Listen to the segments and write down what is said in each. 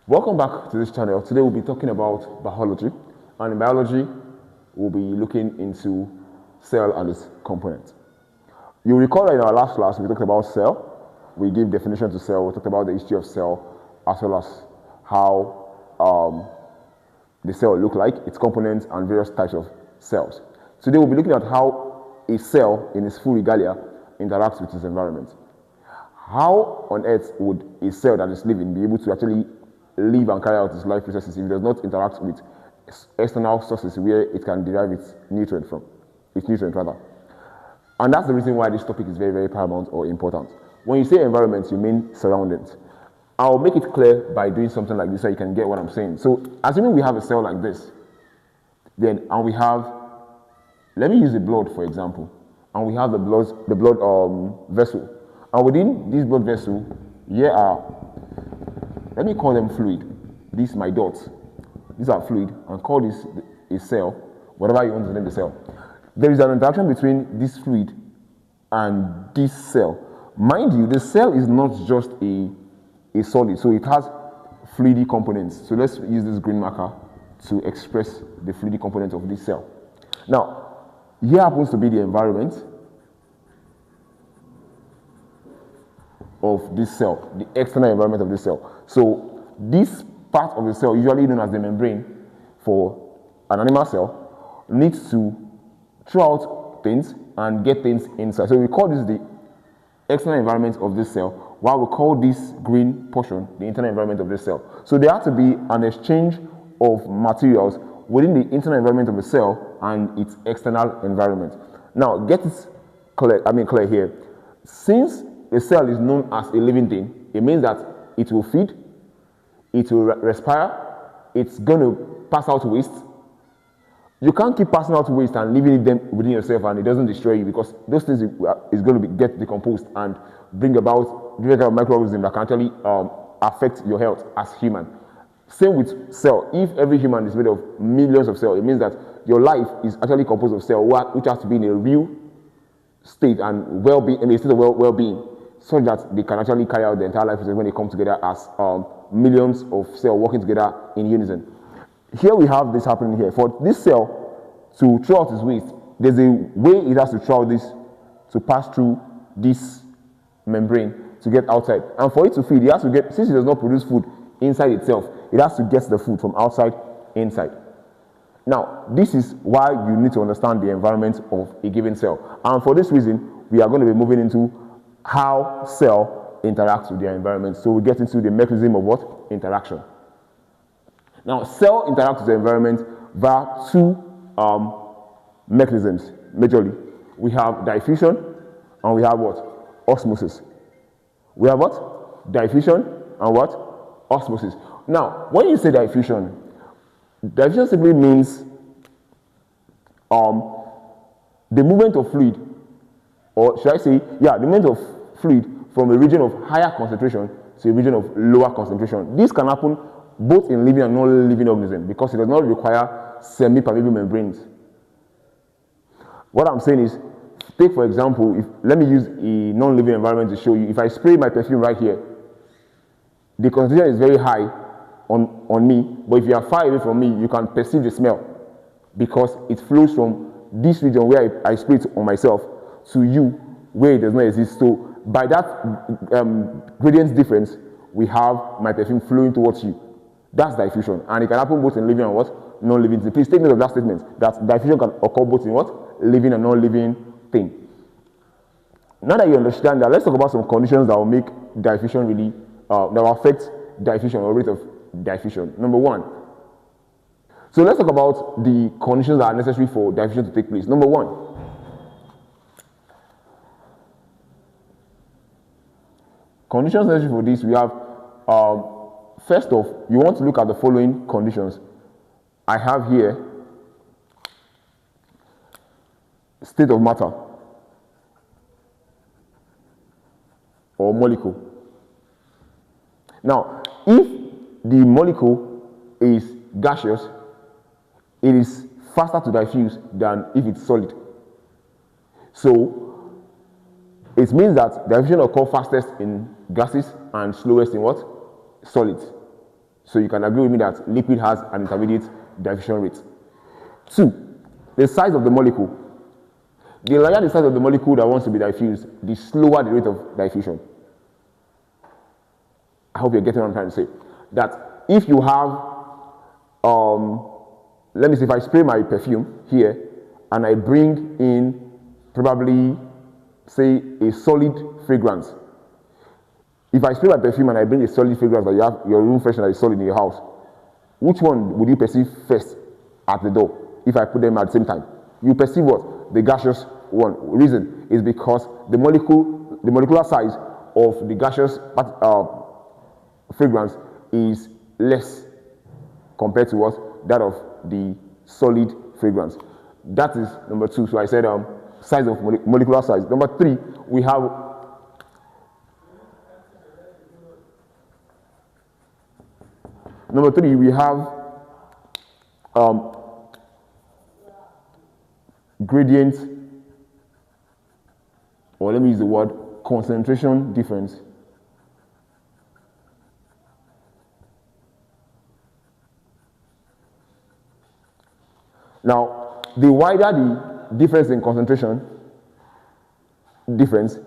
Welcome back to this channel. Today we'll be talking about biology, and in biology we'll be looking into cell and its components. You'll recall that in our last class we talked about cell. We gave definition to cell. We talked about the history of cell as well as how the cell look like, its components, and various types of cells. Today we'll be looking at how a cell in its full regalia interacts with its environment. How on earth would a cell that is living be able to actually live and carry out its life processes if it does not interact with external sources where it can derive its nutrient from, And that's the reason why this topic is very, very paramount or important. When you say environment, you mean surroundings. I'll make it clear by doing something like this so you can get what I'm saying. So, assuming we have a cell like this, and we have, let me use the blood for example, and we have the blood vessel. And within this blood vessel, here are, let me call them fluid. These are my dots. These are fluid, and call this a cell, whatever you want to name the cell. There is an interaction between this fluid and this cell. Mind you, the cell is not just a solid, so it has fluidy components. So let's use this green marker to express the fluidy component of this cell. Now, here happens to be the environment of this cell, the external environment of this cell. So this part of the cell, usually known as the membrane for an animal cell, needs to throw out things and get things inside. So we call this the external environment of this cell, while we call this green portion the internal environment of this cell. So there has to be an exchange of materials within the internal environment of the cell and its external environment. Now, get it clear here. Since a cell is known as a living thing, it means that it will feed, it will respire, it's going to pass out waste. You can't keep passing out waste and leaving them within yourself and it doesn't destroy you, because those things is going to get decomposed and bring about different microorganisms that can actually affect your health as human. Same with cell. If every human is made of millions of cells, it means that your life is actually composed of cells which has to be in a real state and well-being, in a state of well-being, so that they can actually carry out the entire life process when they come together as millions of cells working together in unison. Here we have this happening here. For this cell to throw out its waste, there's a way it has to throw out this, to pass through this membrane to get outside. And for it to feed, it has to get, since it does not produce food inside itself, it has to get the food from outside inside. Now, this is why you need to understand the environment of a given cell. And for this reason, we are going to be moving into how cell interacts with their environment. So we get into the mechanism of what? Interaction. Now, cell interacts with the environment via two mechanisms, majorly. We have diffusion and we have what? Osmosis. We have what? Diffusion and what? Osmosis. Now, when you say diffusion simply means the movement of fluid, or should I say, the movement of fluid from a region of higher concentration to a region of lower concentration. This can happen both in living and non-living organisms because it does not require semi-permeable membranes. What I'm saying is, take for example, let me use a non-living environment to show you. If I spray my perfume right here, the concentration is very high on me, but if you are far away from me, you can perceive the smell because it flows from this region where I spray it on myself to you where it does not exist. So by that gradient difference, we have my perfume flowing towards you. That's diffusion, and it can happen both in living and what? Non-living thing. Please take note of that statement, that diffusion can occur both in what? Living and non-living thing. Now that you understand that, let's talk about some conditions that will make diffusion really, that will affect diffusion or rate of diffusion. Number one. So let's talk about the conditions that are necessary for diffusion to take place. Number one. Conditions necessary for this, we have, first off, you want to look at the following conditions. I have here state of matter or molecule. Now, if the molecule is gaseous, it is faster to diffuse than if it's solid. So, it means that diffusion occurs fastest in gases and slowest in what? Solids. So you can agree with me that liquid has an intermediate diffusion rate. 2, the size of the molecule. The larger the size of the molecule that wants to be diffused, the slower the rate of diffusion. I hope you're getting what I'm trying to say. That if you have, let me see, if I spray my perfume here and I bring in probably, say, a solid fragrance. If I spray my perfume and I bring a solid fragrance that you have, your room freshener that is solid in your house, which one would you perceive first at the door if I put them at the same time? You perceive what? The gaseous one. Reason is because the molecular size of the gaseous fragrance is less compared to what? That of the solid fragrance. That is number 2. So I said size of molecular size. Number 3, we have gradient, or let me use the word concentration difference. Now, the wider the difference in concentration difference,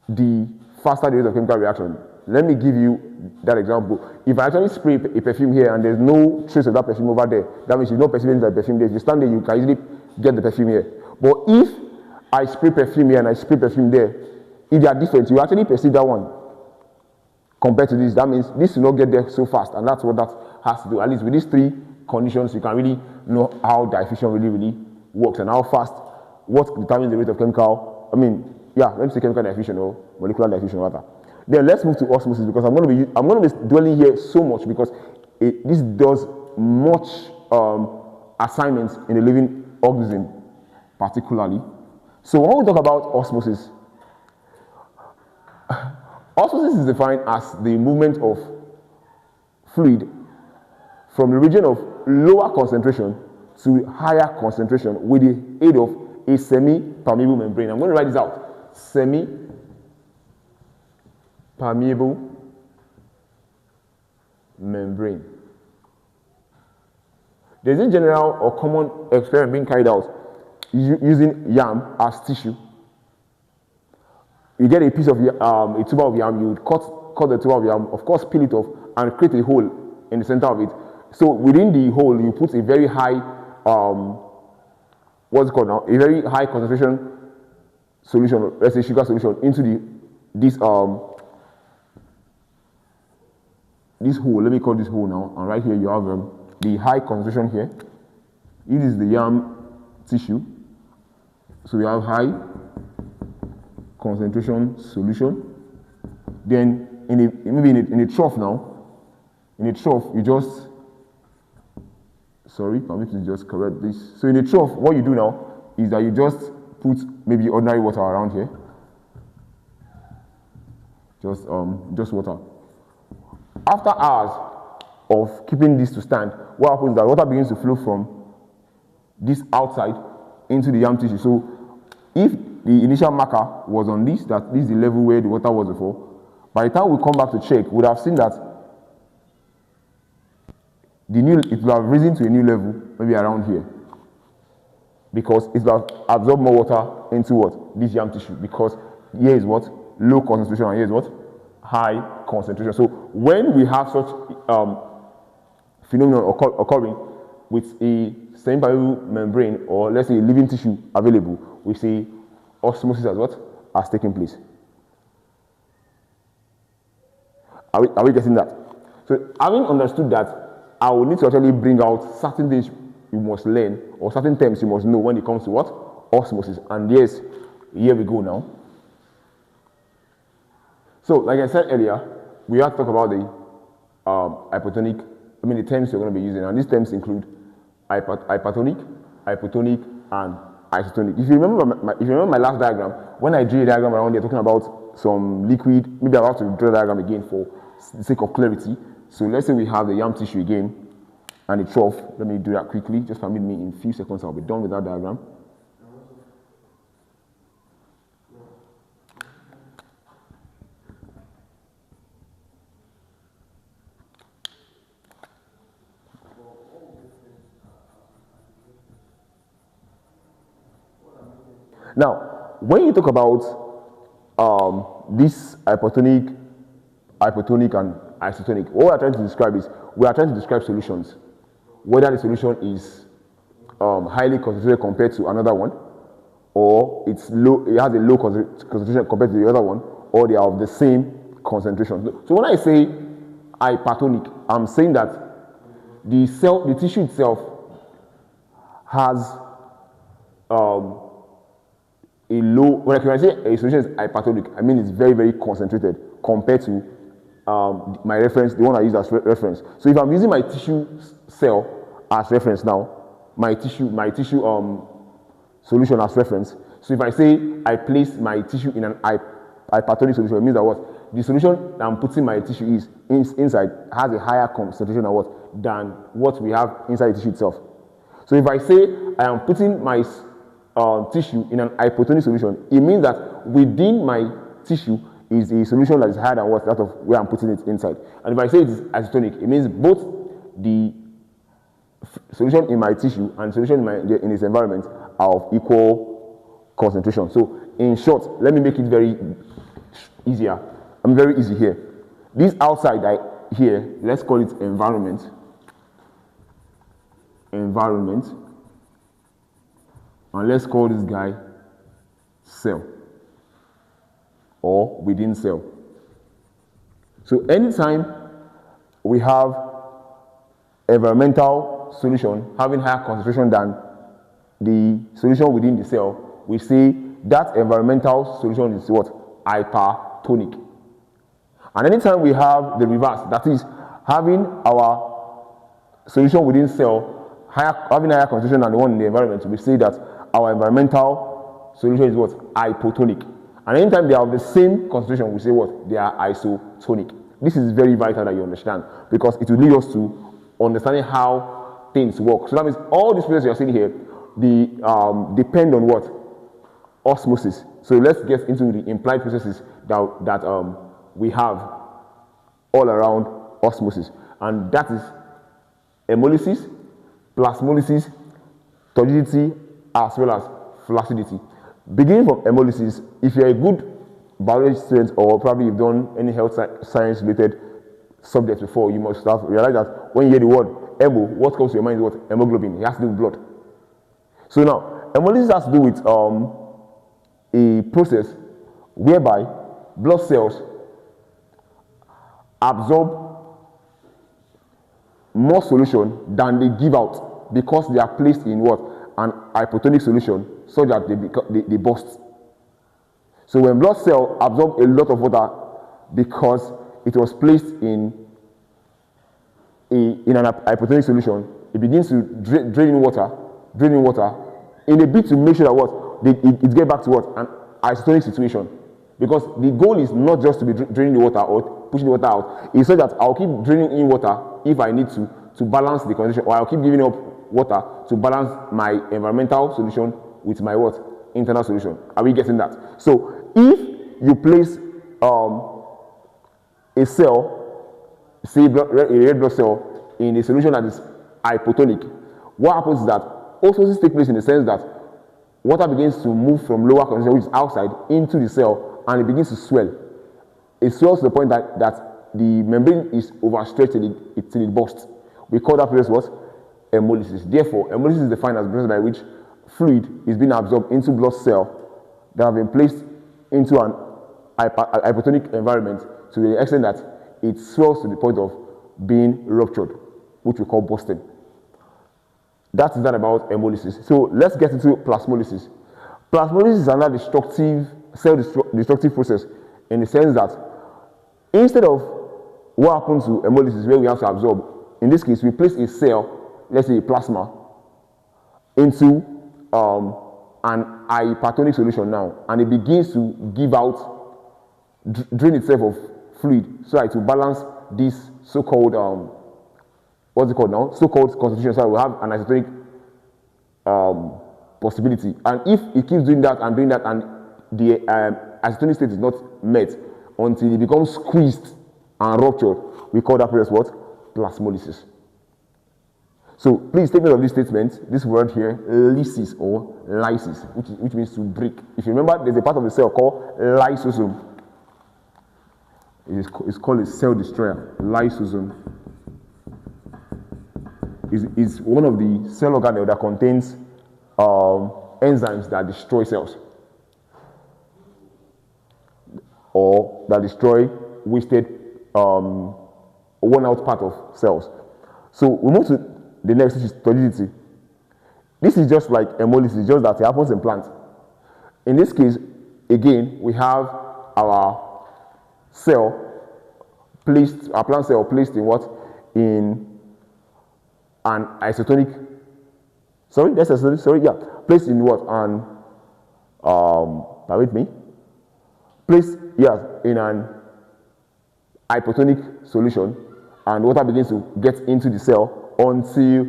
the faster the rate of chemical reaction. Let me give you that example. If I actually spray a perfume here and there's no trace of that perfume over there, that means you don't perceive that perfume there. If you stand there, you can easily get the perfume here. But if I spray perfume here and I spray perfume there, if they are different, you actually perceive that one compared to this. That means this will not get there so fast, and that's what that has to do. At least with these 3 conditions, you can really know how diffusion really works and how fast, what determines the rate of chemical, let me say chemical diffusion or molecular diffusion rather. Then let's move to osmosis, because I'm going to be dwelling here so much because this does much assignments in a living organism particularly. So when we talk about osmosis, osmosis is defined as the movement of fluid from the region of lower concentration to higher concentration with the aid of a semi-permeable membrane. I'm going to write this out. Semi-permeable membrane. There's a general or common experiment being carried out using yam as tissue. You get a piece of a tuber of yam, you would cut the tuber of yam, of course peel it off and create a hole in the center of it. So within the hole, you put a very high, what's it called now? A very high concentration solution, let's say sugar solution, into this hole. Let me call this hole now. And right here you have the high concentration here. It is the yam tissue. So we have high concentration solution. Then in a trough now, in a trough you just, sorry, permit me to just correct this. So in a trough, what you do now is that you just put maybe ordinary water around here. Just water. After hours of keeping this to stand, what happens is that water begins to flow from this outside into the yam tissue. So if the initial marker was on this, that this is the level where the water was before, by the time we come back to check, we would have seen that it will have risen to a new level, maybe around here, because it will have absorbed more water into what? This yam tissue, because here is what? Low concentration, and here is what? High concentration. So when we have such phenomenon occurring with a semi-permeable membrane, or let's say a living tissue available, we say osmosis as what? Has taken place. Are we getting that? So having understood that, I will need to actually bring out certain things you must learn, or certain terms you must know when it comes to what? Osmosis. And yes, here we go now. So, like I said earlier, we have to talk about the hypotonic, the terms you're going to be using. And these terms include hypertonic, hypotonic, and isotonic. If you remember my last diagram, when I drew a diagram around here talking about some liquid, maybe I'm about to draw a diagram again for the sake of clarity. So let's say we have the yam tissue again and the trough. Let me do that quickly. Just permit me in a few seconds. I'll be done with that diagram. Now, when you talk about this hypotonic, and isotonic, what we are trying to describe is we are trying to describe solutions, whether the solution is highly concentrated compared to another one, or it has a low concentration compared to the other one, or they are of the same concentration. So when I say hypertonic, I'm saying that the tissue itself has a low. When I say a solution is hypertonic, I mean it's very, very concentrated compared to my reference, the one I use as reference. So if I'm using my tissue cell as reference now, my tissue solution as reference. So if I say I place my tissue in an hypertonic solution, it means that what the solution I'm putting my tissue inside has a higher concentration than what we have inside the tissue itself. So if I say I am putting my tissue in an hypotonic solution, it means that within my tissue is a solution that is higher than that of where I'm putting it inside. And if I say it is isotonic, it means both the solution in my tissue and solution in its environment are of equal concentration. So in short, let me make it very easier. I'm very easy here. This outside here, let's call it environment. And let's call this guy cell or within cell. So anytime we have environmental solution having higher concentration than the solution within the cell, we say that environmental solution is what? Hypertonic. And anytime we have the reverse, that is having our solution within cell having higher concentration than the one in the environment, we say that our environmental solution is what? Hypotonic. And anytime they are of the same concentration, we say what? They are isotonic. This is very vital that you understand, because it will lead us to understanding how things work. So that means all these processes you are seeing here, they depend on what? Osmosis. So let's get into the implied processes that we have all around osmosis, and that is hemolysis, plasmolysis, turgidity, as well as flaccidity. Beginning from hemolysis, if you're a good biology student, or probably you've done any health science related subject before, you must have realized that when you hear the word hemo, what comes to your mind is what? Hemoglobin. It has to do with blood. So now, hemolysis has to do with a process whereby blood cells absorb more solution than they give out, because they are placed in what? An hypotonic solution, so that they burst. So when blood cell absorb a lot of water because it was placed in an hypotonic solution, it begins to drain water in a bit to make sure that what? It get back to what? An isotonic situation. Because the goal is not just to be draining the water or pushing the water out. It's so that I'll keep draining in water if I need to balance the condition, or I'll keep giving up water to balance my environmental solution with my what? Internal solution. Are we getting that? So if you place a cell, say a red blood cell, in a solution that is hypotonic, what happens is that osmosis takes place in the sense that water begins to move from lower concentration, which is outside, into the cell, and it begins to swell. It swells to the point that the membrane is overstretched till it bursts. We call that process what? Hemolysis. Therefore, hemolysis is defined as the process by which fluid is being absorbed into blood cells that have been placed into an hypotonic environment to the extent that it swells to the point of being ruptured, which we call bursting. That is that about hemolysis. So let's get into plasmolysis. Plasmolysis is another cell-destructive process, in the sense that instead of what happens to hemolysis, where we have to absorb, in this case we place a cell, let's say a plasma, into an hypertonic solution now, and it begins to give out, drain itself of fluid, so that it will balance this so-called what's it called now? So-called concentration. So we have an isotonic possibility, and if it keeps doing that, and the isotonic state is not met until it becomes squeezed and ruptured, we call that process what? Plasmolysis. So please take note of this statement, this word here, lysis or lysis, which means to break. If you remember, there's a part of the cell called lysosome. It's called a cell destroyer. Lysosome is one of the cell organelles that contains enzymes that destroy cells or that destroy wasted worn out part of cells. So we move to the next, which is turgidity. This is just like hemolysis, just that it happens in plants. In this case, again, we have our plant cell placed in what? In an isotonic, placed in what? Bear with me. Placed, in an hypotonic solution, and water begins to get into the cell until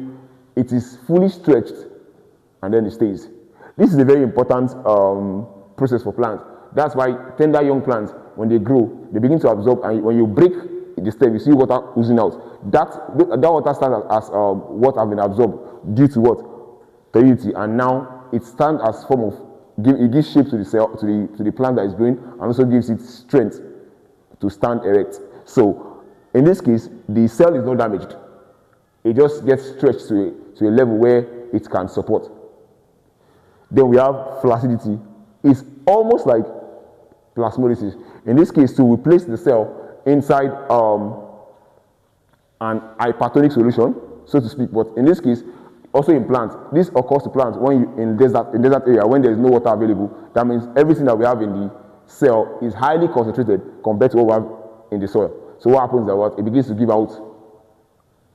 it is fully stretched, and then it stays. This is a very important process for plants. That's why tender young plants, when they grow, they begin to absorb, and when you break the stem, you see water oozing out. That water starts as what has been absorbed due to what? Turgidity, and now it stands as form of, it gives shape to the cell, to the plant that is growing, and also gives it strength to stand erect. So in this case, the cell is not damaged. It just gets stretched to a level where it can support. Then we have flaccidity. It's almost like plasmolysis. In this case, too, we place the cell inside an hypertonic solution, so to speak. But in this case, also in plants, this occurs to plants when you in desert area when there is no water available. That means everything that we have in the cell is highly concentrated compared to what we have in the soil. So what happens is that it begins to give out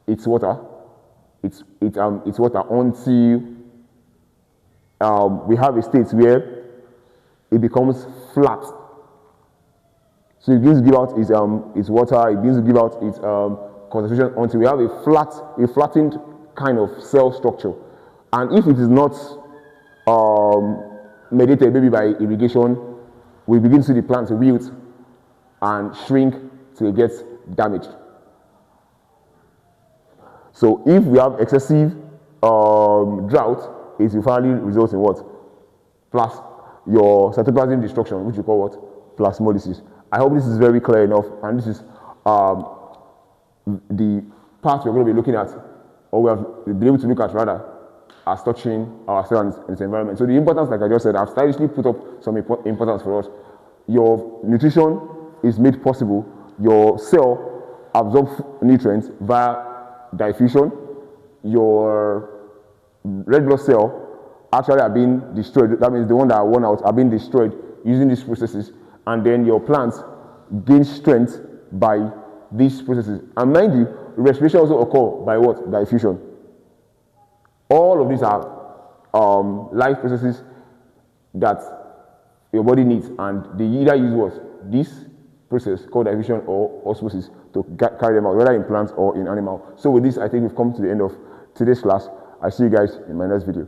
its water, its water until we have a state where it becomes flat. So it begins to give out its water, it begins to give out its concentration until we have a flattened kind of cell structure. And if it is not mediated maybe by irrigation, we begin to see the plants wilt and shrink till it gets damaged. So if we have excessive drought, it will finally result in what? Your cytoplasm destruction, which we call what? Plasmolysis. I hope this is very clear enough, and this is the part we're going to be looking at, or we have been able to look at rather, as touching our cell and its environment. So the importance, like I just said, I've stylishly put up some importance for us. Your nutrition is made possible. Your cell absorbs nutrients via diffusion. Your red blood cell actually are being destroyed. That means the one that are worn out are being destroyed using these processes. And then your plants gain strength by these processes. And mind you, respiration also occurs by what? Diffusion. All of these are life processes that your body needs, and they either use what? This process called diffusion or osmosis to carry them out, whether in plants or in animal. So with this, I think we've come to the end of today's class. I see you guys in my next video.